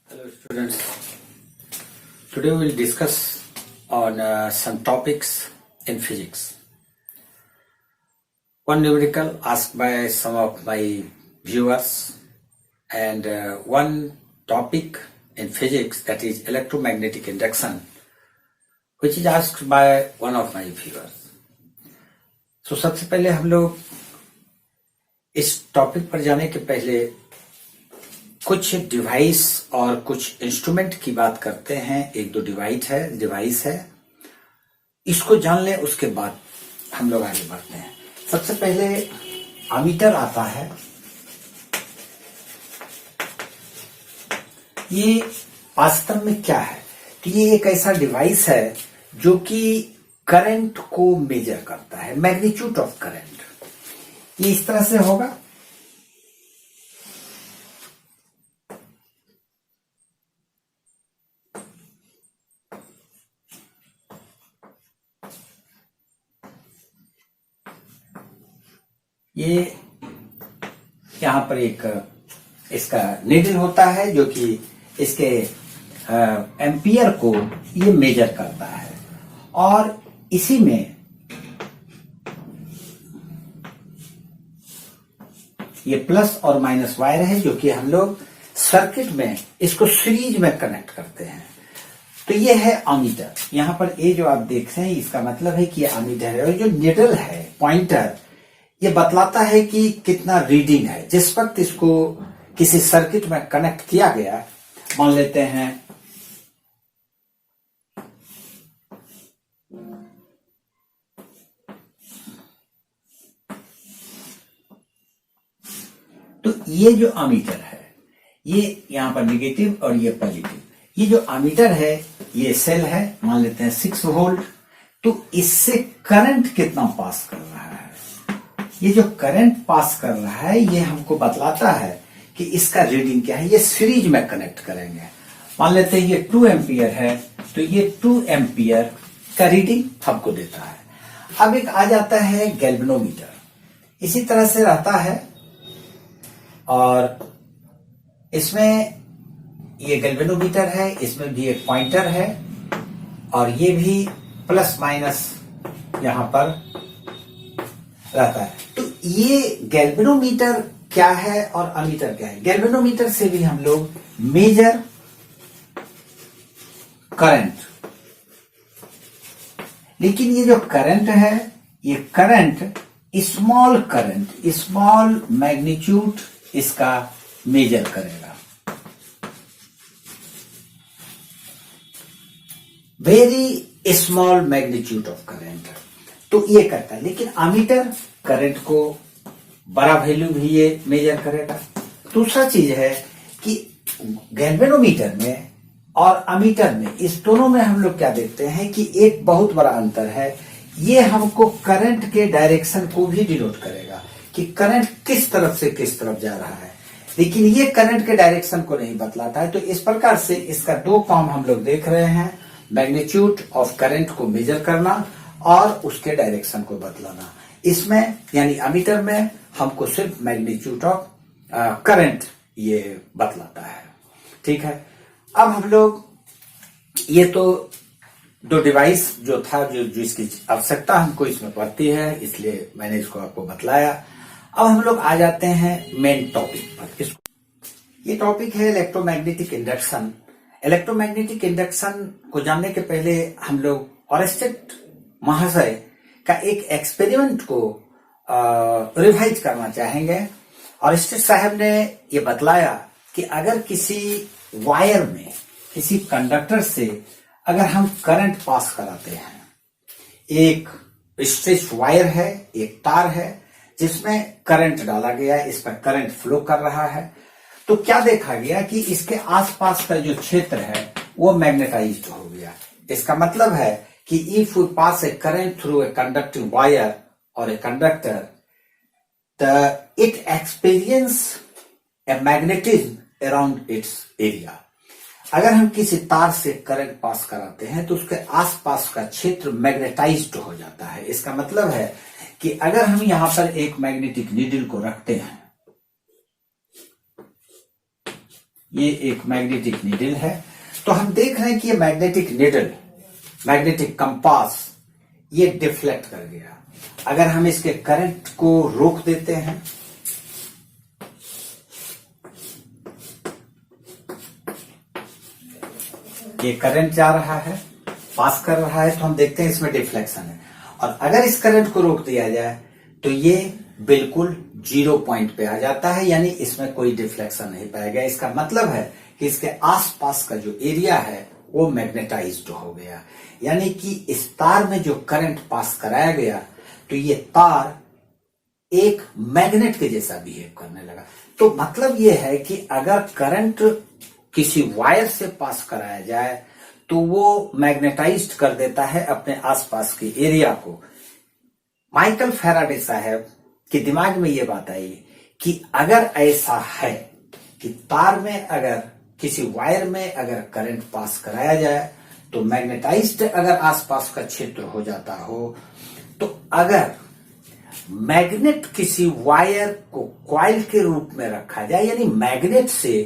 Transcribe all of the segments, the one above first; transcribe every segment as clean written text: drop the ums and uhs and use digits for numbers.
Hello students. Today we will discuss on some topics in physics. One numerical asked by some of my viewers and one topic in physics, that is electromagnetic induction, which is asked by one of my viewers. So सबसे पहले हम लोग इस topic पर जाने के पहले कुछ डिवाइस और कुछ इंस्ट्रूमेंट की बात करते हैं। एक दो डिवाइस है, इसको जान लें, उसके बाद हम लोग आगे बढ़ते हैं। सबसे पहले एमीटर आता है। ये वास्तव में क्या है? तो ये एक ऐसा डिवाइस है जो कि करंट को मेजर करता है, मैग्नीट्यूड ऑफ करंट। ये इस तरह से होगा। ये यहां पर एक इसका नीडल होता है जो कि इसके एम्पियर को ये मेजर करता है, और इसी में ये प्लस और माइनस वायर है जो कि हम लोग सर्किट में इसको सीरीज में कनेक्ट करते हैं। तो ये है एमीटर। यहां पर ये जो आप देख रहे हैं, इसका मतलब है कि ये एमीटर है, और जो नीडल है, पॉइंटर, ये बतलाता है कि कितना रीडिंग है। जिस वक्त इसको किसी सर्किट में कनेक्ट किया गया, मान लेते हैं तो ये जो एमीटर है, ये यहां पर नेगेटिव और ये पॉजिटिव। ये जो एमीटर है, ये सेल है, मान लेते हैं 6 वोल्ट। तो इससे करंट कितना पास कर रहा है, ये जो करंट पास कर रहा है, ये हमको बतलाता है कि इसका रीडिंग क्या है। ये सीरीज में कनेक्ट करेंगे। मान लेते हैं ये 2 एम्पियर है, तो ये 2 एम्पियर का रीडिंग हमको देता है। अब एक आ जाता है गैल्वेनोमीटर, इसी तरह से रहता है, और इसमें ये गैल्वेनोमीटर है, इसमें भी एक पॉइंटर है, और ये भी प्लस माइनस यहां पर रहता है। तो ये गैल्वेनोमीटर क्या है और एमीटर क्या है? गैल्वेनोमीटर से भी हम लोग मेजर करंट, लेकिन ये जो करंट है, ये करंट स्मॉल मैग्नीट्यूड इसका मेजर करेगा, very small magnitude of current. तो ये करता है। लेकिन एमीटर करंट को बड़ा वैल्यू भी ये मेजर करेगा। दूसरा चीज है कि गैल्वेनोमीटर में और एमीटर में, इस दोनों में हम लोग क्या देखते हैं कि एक बहुत बड़ा अंतर है। ये हमको करंट के डायरेक्शन को भी डिनोट करेगा कि करंट किस तरफ से किस तरफ जा रहा है, लेकिन ये करंट के डायरेक्शन को नहीं बतलाता है। तो इस प्रकार से इसका दो काम हम लोग देख रहे हैं, मैग्नीट्यूड ऑफ करंट को मेजर करना और उसके डायरेक्शन को बतलाना। इसमें यानी एमीटर में हमको सिर्फ मैग्नीट्यूड ऑफ करंट ये बतलाता है। ठीक है। अब हम लोग, ये तो दो डिवाइस जो था, जो इसकी आवश्यकता हमको इसमें पड़ती है, इसलिए मैंने इसको आपको बतलाया। अब हम लोग आ जाते हैं मेन टॉपिक पर। ये टॉपिक है इलेक्ट्रोमैग्नेटिक इंडक्शन। इलेक्ट्रोमैग्नेटिक इंडक्शन को जानने के पहले हम लोग ऑरेस्टेड महाशय का एक एक्सपेरिमेंट को रिवाइज करना चाहेंगे। ऑरेस्टेड साहब ने ये बतलाया कि अगर किसी वायर में, किसी कंडक्टर से अगर हम करंट पास कराते हैं, एक स्ट्रेच वायर है, एक तार है जिसमें करंट डाला गया, इस पर करंट फ्लो कर रहा है, तो क्या देखा गया कि इसके आसपास का जो क्षेत्र है वो मैग्नेटाइज्ड हो गया। इसका मतलब है कि if we pass a current through a conducting wire और a conductor, it experience a magnetism around its area। अगर हम किसी तार से करंट पास कराते हैं तो उसके आसपास का क्षेत्र मैग्नेटाइज्ड हो जाता है। इसका मतलब है कि अगर हम यहां पर एक मैग्नेटिक नीडल को रखते हैं, ये एक मैग्नेटिक नीडल है। तो हम देख रहे हैं कि ये मैग्नेटिक नीडल, मैग्नेटिक कंपास, ये डिफ्लेक्ट कर गया। अगर हम इसके करंट को रोक देते हैं, ये करंट जा रहा है, पास कर रहा है, तो हम देखते हैं इसमें डिफ्लेक्शन है। और अगर इस करंट को रोक दिया जाए तो ये बिल्कुल 0 पॉइंट पे आ जाता है, यानी इसमें कोई डिफ्लेक्शन नहीं पाएगा। इसका मतलब है कि इसके आसपास का जो एरिया है वो मैग्नेटाइज्ड हो गया, यानी कि इस तार में जो करंट पास कराया गया तो ये तार एक मैग्नेट के जैसा बिहेव करने लगा। तो मतलब ये है कि अगर करंट किसी वायर से पास कराया जाए तो वो मैग्नेटाइज्ड कर देता है अपने आसपास के एरिया को। माइकल फैराडे साहब के दिमाग में ये बात आई कि अगर ऐसा है कि तार में अगर किसी वायर में अगर करंट पास कराया जाए तो मैग्नेटाइज्ड अगर आसपास का क्षेत्र हो जाता हो, तो अगर मैग्नेट किसी वायर को कॉइल के रूप में रखा जाए, यानी मैग्नेट से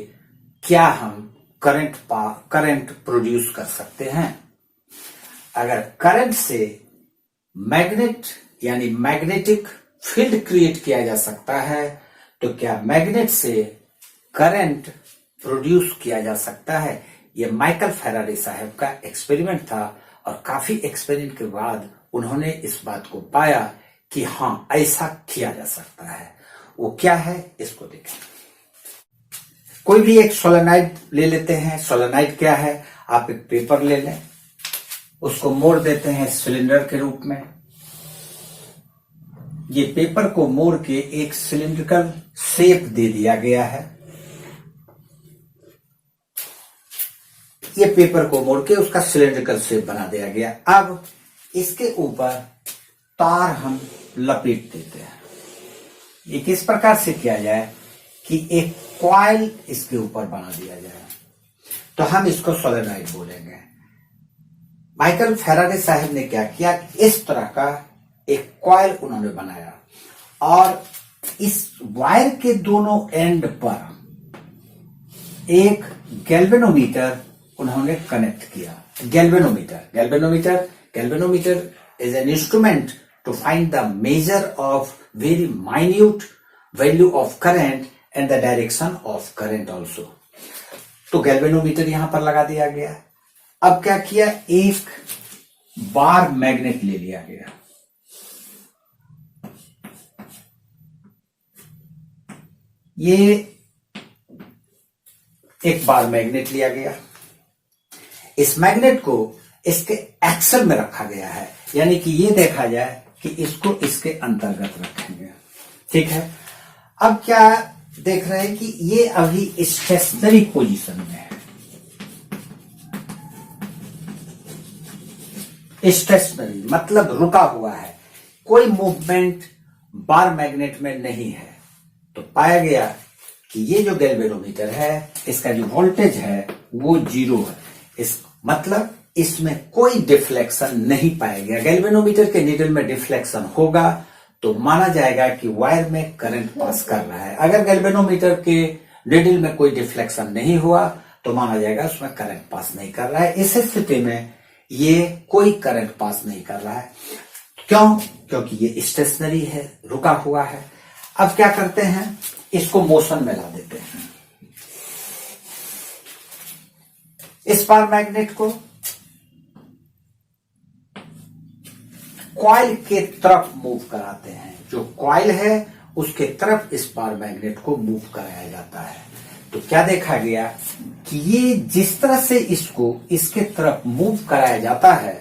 क्या हम करंट प्रोड्यूस कर सकते हैं। अगर करंट से मैग्नेट यानी मैग्नेटिक फील्ड क्रिएट किया जा सकता है, तो क्या मैग्नेट से करंट प्रोड्यूस किया जा सकता है। यह माइकल फैराडे साहब का एक्सपेरिमेंट था और काफी एक्सपेरिमेंट के बाद उन्होंने इस बात को पाया कि हां, ऐसा किया जा सकता है। वो क्या है, इसको देखें। कोई भी एक सोलेनाइड ले लेते हैं। सोलेनाइड क्या है, आप एक पेपर ले लें, उसको मोड़ देते हैं सिलेंडर के रूप में। ये पेपर को मोड़ के एक सिलिंड्रिकल शेप दे दिया गया है। ये पेपर को मोड़ के उसका सिलिंड्रिकल शेप बना दिया गया। अब इसके ऊपर तार हम लपेट देते हैं। ये किस प्रकार से किया जाए कि एक कॉइल इसके ऊपर बना दिया जाए, तो हम इसको सोलेनॉइड बोलेंगे। माइकल फैराडे साहब ने क्या किया, इस तरह का एक कॉइल उन्होंने बनाया और इस वायर के दोनों एंड पर एक गैल्वेनोमीटर उन्होंने कनेक्ट किया। Galvanometer is an instrument to find the measure of very minute value of current and the direction of current also। तो गैल्वेनोमीटर यहां पर लगा दिया गया। अब क्या किया, एक बार मैग्नेट ले लिया गया। ये एक बार मैग्नेट लिया गया। इस मैग्नेट को इसके एक्सल में रखा गया है, यानी कि ये देखा जाए कि इसको इसके अंतर्गत रखेंगे। ठीक है। अब क्या देख रहे हैं कि ये अभी स्टेशनरी पोजीशन में है। स्टेशनरी मतलब रुका हुआ है, कोई मूवमेंट बार मैग्नेट में नहीं है। तो पाया गया कि ये जो गैल्वेनोमीटर है, इसका जो वोल्टेज है वो 0 है। इस मतलब इसमें कोई डिफ्लेक्शन नहीं पाया गया। गैल्वेनोमीटर के नीडल में डिफ्लेक्शन होगा तो माना जाएगा कि वायर में करंट पास कर रहा है। अगर गैल्वेनोमीटर के नीडल में कोई डिफ्लेक्शन नहीं हुआ तो माना जाएगा उसमें करंट पास नहीं कर रहा है। इस स्थिति में ये कोई करंट पास नहीं कर रहा है। क्यों? क्योंकि ये स्टेशनरी है, रुका हुआ है। अब क्या करते हैं, इसको मोशन में ला देते हैं। इस बार मैग्नेट को कॉइल के तरफ मूव कराते हैं। जो कॉइल है उसके तरफ इस बार मैग्नेट को मूव कराया जाता है। तो क्या देखा गया कि ये जिस तरह से इसको इसके तरफ मूव कराया जाता है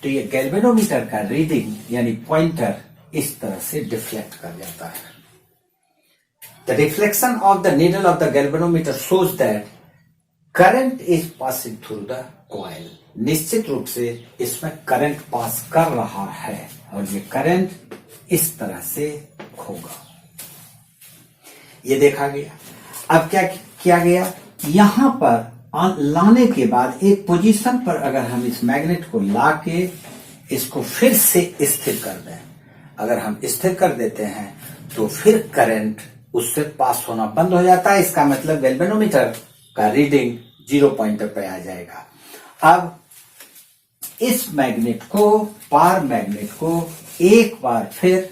तो ये गैल्वेनोमीटर का रीडिंग यानी पॉइंटर इस तरह से डिफ्लेक्ट कर जाता है। The reflection of the needle of the galvanometer shows that current is passing through the coil. निश्चित रूप से इसमें करंट पास कर रहा है और ये करंट इस तरह से होगा, ये देखा गया। अब क्या किया गया, यहां पर लाने के बाद एक पोजीशन पर अगर हम इस मैग्नेट को लाके इसको फिर से स्थिर कर दें, अगर हम स्थिर कर देते हैं तो फिर करंट उससे पास होना बंद हो जाता है। इसका मतलब गैल्वेनोमीटर का रीडिंग 0 पॉइंटर पे आ जाएगा। अब इस मैग्नेट को, पार मैग्नेट को एक बार फिर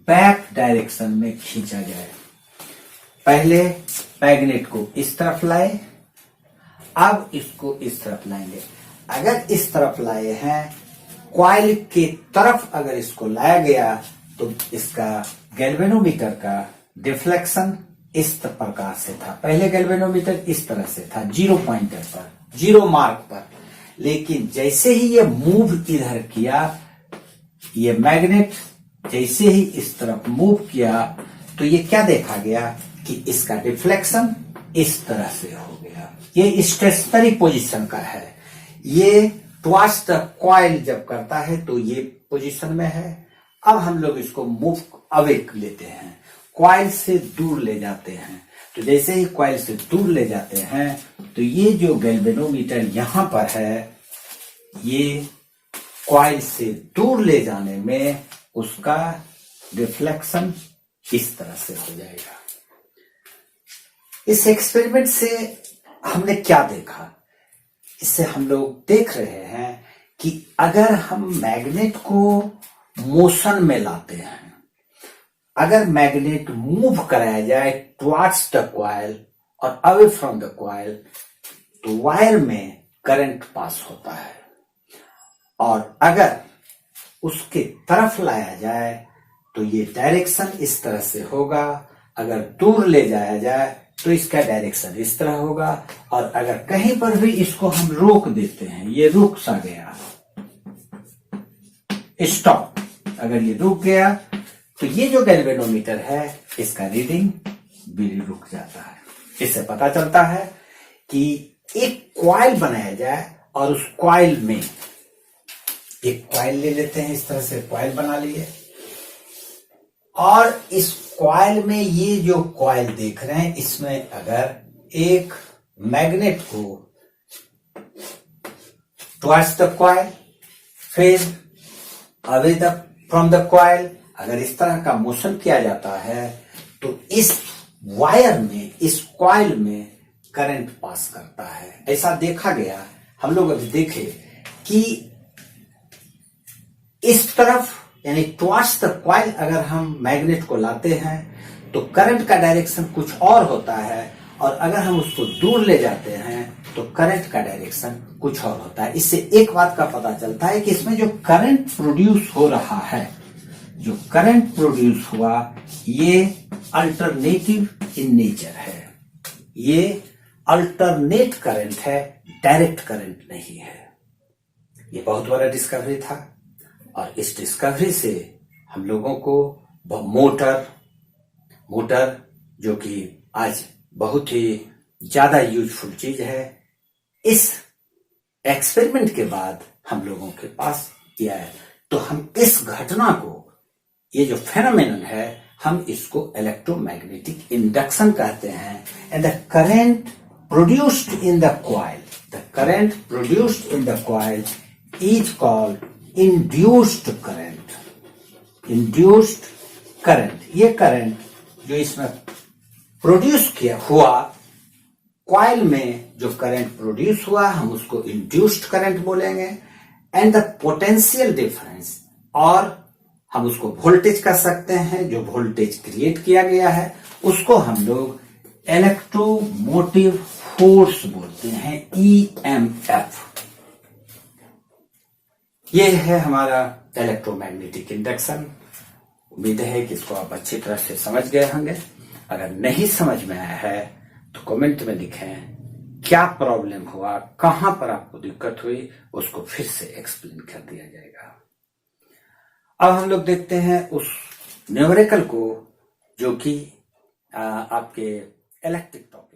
बैक डायरेक्शन में खींचा जाए। पहले मैग्नेट को इस तरफ लाए, अब इसको इस तरफ लाएंगे। अगर इस तरफ लाए हैं, कॉइल के तरफ अगर इसको लाया गया तो इसका गैल्वेनोमीटर का डिफ्लेक्शन इस प्रकार से था। पहले गैल्वेनोमीटर इस तरह से था, 0 पॉइंटर पर, 0 मार्क पर। लेकिन जैसे ही ये मूव इधर किया, ये मैग्नेट जैसे ही इस तरफ मूव किया, तो ये क्या देखा गया कि इसका डिफ्लेक्शन इस तरह से हो गया। ये स्टेशनरी पोजीशन का है। ये टुवर्ड्स द कॉइल जब करता है तो ये पोजीशन में है। अब हम लोग इसको मूव अवे लेते हैं, कॉइल से दूर ले जाते हैं। तो जैसे ही कॉइल से दूर ले जाते हैं तो ये जो गैल्वेनोमीटर यहां पर है, ये कॉइल से दूर ले जाने में उसका रिफ्लेक्शन इस तरह से हो जाएगा। इस एक्सपेरिमेंट से हमने क्या देखा? इससे हम लोग देख रहे हैं कि अगर हम मैग्नेट को मोशन में लाते हैं, अगर मैग्नेट मूव कराया जाए टुवर्ड्स द कॉइल और अवे फ्रॉम द कॉइल, तो वायर में करंट पास होता है। और अगर उसके तरफ लाया जाए तो ये डायरेक्शन इस तरह से होगा। अगर दूर ले जाया जाए तो इसका डायरेक्शन इस तरह होगा। और अगर कहीं पर भी इसको हम रोक देते हैं, ये रुक सा गया, स्टॉप, अगर ये रुक गया तो ये जो गैल्वेनोमीटर है इसका रीडिंग भी रुक जाता है। इससे पता चलता है कि एक कॉइल बनाया जाए और उस कॉइल में एक कॉइल ले लेते हैं, इस तरह से कॉइल बना लिए, और इस कॉइल में ये जो कॉइल देख रहे हैं, इसमें अगर एक मैग्नेट को टुवर्ड्स द कॉइल, फिर अवे फ्रॉम द कॉइल, अगर इस तरह का मोशन किया जाता है तो इस वायर में, इस कॉइल में करंट पास करता है। ऐसा देखा गया, हम लोग अभी देखे कि इस तरफ यानी टुवर्ड्स द कॉइल अगर हम मैग्नेट को लाते हैं तो करंट का डायरेक्शन कुछ और होता है, और अगर हम उसको दूर ले जाते हैं तो करंट का डायरेक्शन कुछ और होता है। इससे एक बात का पता चलता है कि इसमें जो करंट प्रोड्यूस हो रहा है, जो करंट प्रोड्यूस हुआ, ये अल्टरनेटिव इन नेचर है। ये अल्टरनेट करंट है, डायरेक्ट करंट नहीं है। ये बहुत बड़ा डिस्कवरी था, और इस डिस्कवरी से हम लोगों को मोटर जो कि आज बहुत ही ज्यादा यूजफुल चीज है, इस एक्सपेरिमेंट के बाद हम लोगों के पास ये आया। तो हम इस घटना को, ये जो फेनोमेनन है, हम इसको इलेक्ट्रोमैग्नेटिक इंडक्शन कहते हैं। And the current produced in the coil, the current produced in the coil is called induced current. Induced current, ये करंट जो इसमें प्रोड्यूस किया हुआ, कॉइल में जो करंट प्रोड्यूस हुआ, हम उसको इंड्यूस्ड करंट बोलेंगे। एंड द पोटेंशियल डिफरेंस, और हम उसको वोल्टेज कह सकते हैं, जो वोल्टेज क्रिएट किया गया है, उसको हम लोग इलेक्ट्रोमोटिव फोर्स बोलते हैं, EMF। ये है हमारा इलेक्ट्रोमैग्नेटिक इंडक्शन। उम्मीद है कि इसको आप अच्छी तरह से समझ गए होंगे। अगर नहीं समझ में आया है तो कमेंट में लिखें, क्या प्रॉब्लम हुआ, कहां पर आपको दिक्कत हुई, उसको फिर से एक्सप्लेन कर दिया जाएगा। अब हम लोग देखते हैं उस न्यूमेरिकल को जो कि आपके इलेक्ट्रिक टॉपिक